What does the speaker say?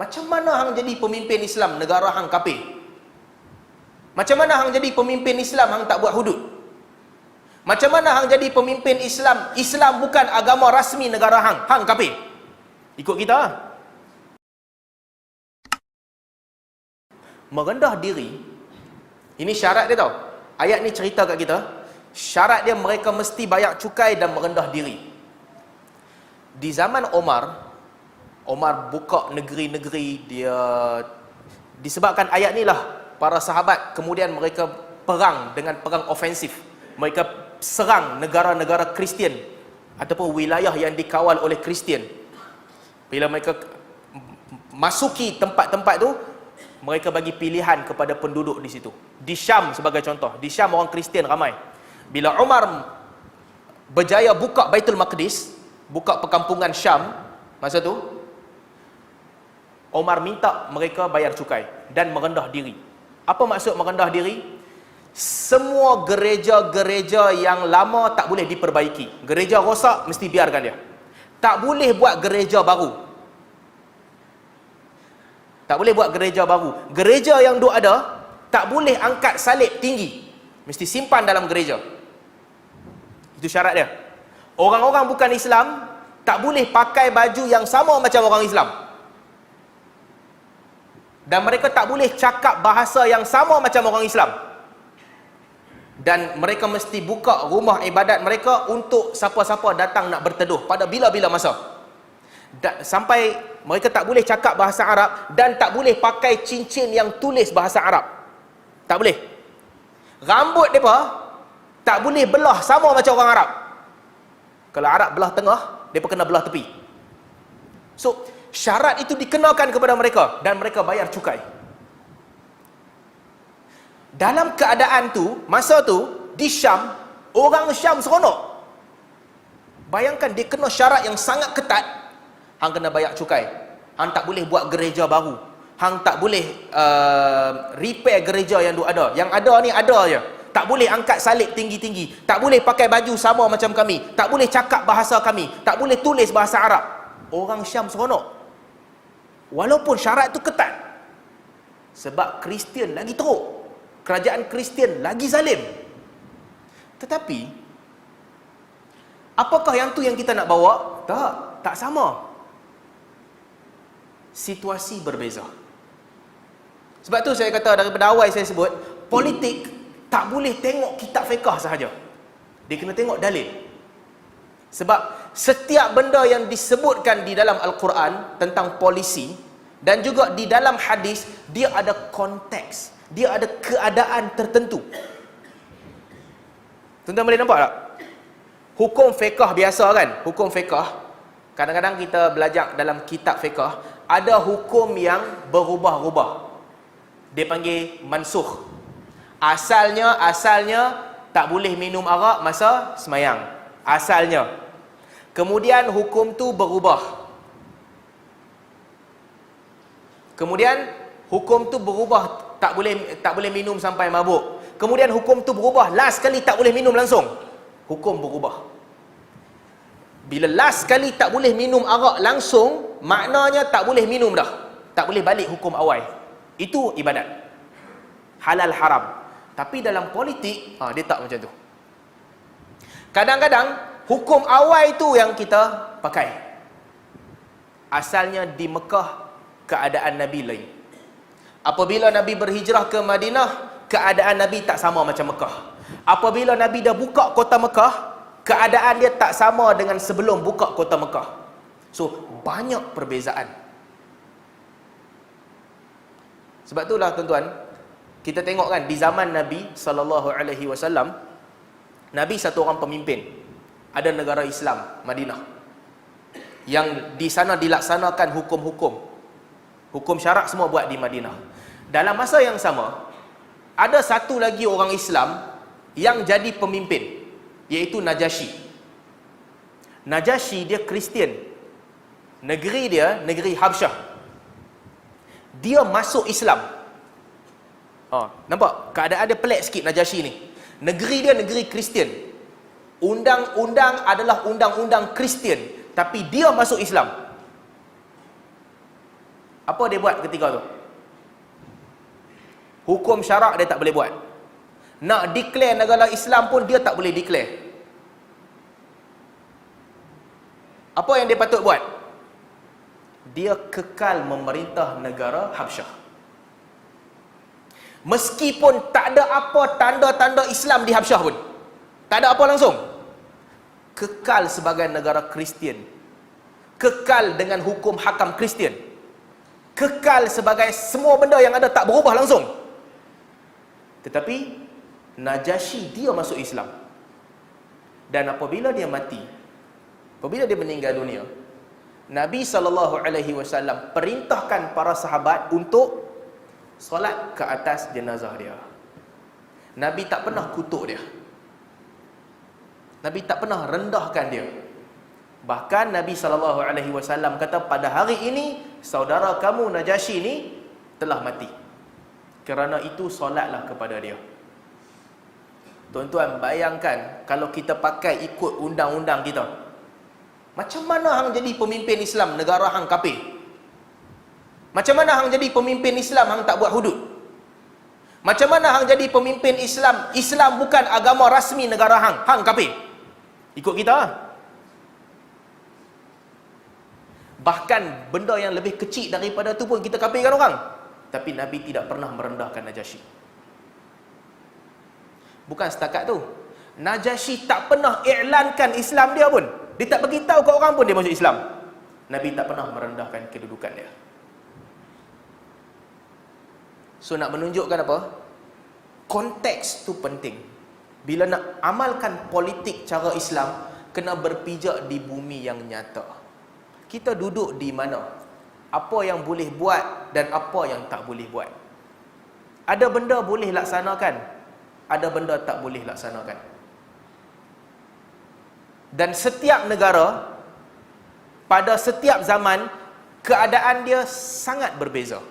Macam mana hang jadi pemimpin Islam negara hang kafir? Macam mana hang jadi pemimpin Islam hang tak buat hudud? Macam mana hang jadi pemimpin Islam? Islam bukan agama rasmi negara hang. Hang kafir. Ikut kita. Merendah diri. Ini syarat dia tau. Ayat ni cerita kat kita. Syarat dia mereka mesti bayar cukai dan merendah diri. Di zaman Omar buka negeri-negeri dia, disebabkan ayat ni lah para sahabat kemudian mereka perang dengan perang ofensif. Mereka serang negara-negara Kristian ataupun wilayah yang dikawal oleh Kristian. Bila mereka masuki tempat-tempat tu, mereka bagi pilihan kepada penduduk di situ. Di Syam sebagai contoh, di Syam orang Kristian ramai. Bila Umar berjaya buka Baitul Maqdis, buka perkampungan Syam masa tu, Umar minta mereka bayar cukai dan merendah diri. Apa maksud merendah diri? Semua gereja-gereja yang lama tak boleh diperbaiki. Gereja rosak mesti biarkan dia. Tak boleh buat gereja baru. Tak boleh buat gereja baru. Gereja yang duk ada tak boleh angkat salib tinggi. Mesti simpan dalam gereja. Itu syarat dia. Orang-orang bukan Islam tak boleh pakai baju yang sama macam orang Islam. Dan mereka tak boleh cakap bahasa yang sama macam orang Islam. Dan mereka mesti buka rumah ibadat mereka untuk siapa-siapa datang nak berteduh pada bila-bila masa. Sampai mereka tak boleh cakap bahasa Arab dan tak boleh pakai cincin yang tulis bahasa Arab. Tak boleh. Rambut mereka tak boleh belah sama macam orang Arab. Kalau Arab belah tengah, mereka kena belah tepi. So, syarat itu dikenakan kepada mereka dan mereka bayar cukai. Dalam keadaan tu, masa tu di Syam, orang Syam seronok. Bayangkan dia kena syarat yang sangat ketat. Hang kena bayar cukai. Hang tak boleh buat gereja baru. Hang tak boleh repair gereja yang ada. Yang ada ni ada je. Tak boleh angkat salib tinggi-tinggi. Tak boleh pakai baju sama macam kami. Tak boleh cakap bahasa kami. Tak boleh tulis bahasa Arab. Orang Syam seronok. Walaupun syarat tu ketat. Sebab Kristian lagi teruk. Kerajaan Kristian lagi zalim. Tetapi apakah yang tu yang kita nak bawa? Tak sama. Situasi berbeza. Sebab tu saya kata daripada awal saya sebut, politik tak boleh tengok kitab fiqh sahaja. Dia kena tengok dalil. Sebab setiap benda yang disebutkan di dalam Al-Quran tentang polisi dan juga di dalam hadis, dia ada konteks. Dia ada keadaan tertentu. Tuan-tuan boleh nampak tak? Hukum fiqh biasa kan? Hukum fiqh, kadang-kadang kita belajar dalam kitab fiqh, ada hukum yang berubah-ubah. Dia panggil mansukh. Asalnya tak boleh minum arak masa semayang. Asalnya. Kemudian hukum tu berubah. Kemudian hukum tu berubah, tak boleh minum sampai mabuk. Kemudian hukum tu berubah, last kali tak boleh minum langsung. Hukum berubah. Bila last kali tak boleh minum arak langsung, maknanya tak boleh minum dah. Tak boleh balik hukum awal. Itu ibadat. Halal haram. Tapi dalam politik, dia tak macam tu. Kadang-kadang hukum awal itu yang kita pakai. Asalnya di Mekah keadaan Nabi lain. Apabila Nabi berhijrah ke Madinah, keadaan Nabi tak sama macam Mekah. Apabila Nabi dah buka kota Mekah, keadaan dia tak sama dengan sebelum buka kota Mekah. So, banyak perbezaan. Sebab itulah tuan-tuan, kita tengok kan di zaman Nabi SAW, Nabi satu orang pemimpin. Ada negara Islam, Madinah, yang di sana dilaksanakan hukum-hukum. Hukum syarak semua buat di Madinah. Dalam masa yang sama, ada satu lagi orang Islam yang jadi pemimpin, iaitu Najasyi. Najasyi dia Kristian. Negeri dia, negeri Habsyah. Dia masuk Islam. Nampak? Keadaan dia pelik sikit Najasyi ni. Negeri dia negeri Kristian. Undang-undang adalah undang-undang Kristian, tapi dia masuk Islam. Apa dia buat ketika tu? Hukum syarak dia tak boleh buat. Nak declare negara Islam pun dia tak boleh declare. Apa yang dia patut buat? Dia kekal memerintah negara Habsyah. Meskipun tak ada apa tanda-tanda Islam di Habsyah pun. Tak ada apa langsung. Kekal sebagai negara Kristian. Kekal dengan hukum hakam Kristian. Kekal sebagai semua benda yang ada tak berubah langsung. Tetapi Najasyi dia masuk Islam. Dan apabila dia mati, apabila dia meninggal dunia, Nabi SAW perintahkan para sahabat untuk solat ke atas jenazah dia. Nabi tak pernah kutuk dia. Nabi tak pernah rendahkan dia. Bahkan Nabi SAW kata, pada hari ini saudara kamu Najasyi ni telah mati. Kerana itu solatlah kepada dia. Tuan-tuan bayangkan kalau kita pakai ikut undang-undang kita. Macam mana hang jadi pemimpin Islam negara hang kafir? Macam mana hang jadi pemimpin Islam hang tak buat hudud? Macam mana hang jadi pemimpin Islam? Islam bukan agama rasmi negara hang. Hang kafir. Ikut kita. Bahkan benda yang lebih kecil daripada tu pun kita kafirkan orang. Tapi Nabi tidak pernah merendahkan Najasyi. Bukan setakat tu. Najasyi tak pernah iklankan Islam dia pun. Dia tak beritahu ke orang pun dia masuk Islam. Nabi tak pernah merendahkan kedudukan dia. So nak menunjukkan apa? Konteks tu penting. Bila nak amalkan politik cara Islam, kena berpijak di bumi yang nyata. Kita duduk di mana? Apa yang boleh buat dan apa yang tak boleh buat. Ada benda boleh laksanakan, ada benda tak boleh laksanakan. Dan setiap negara, pada setiap zaman, keadaan dia sangat berbeza.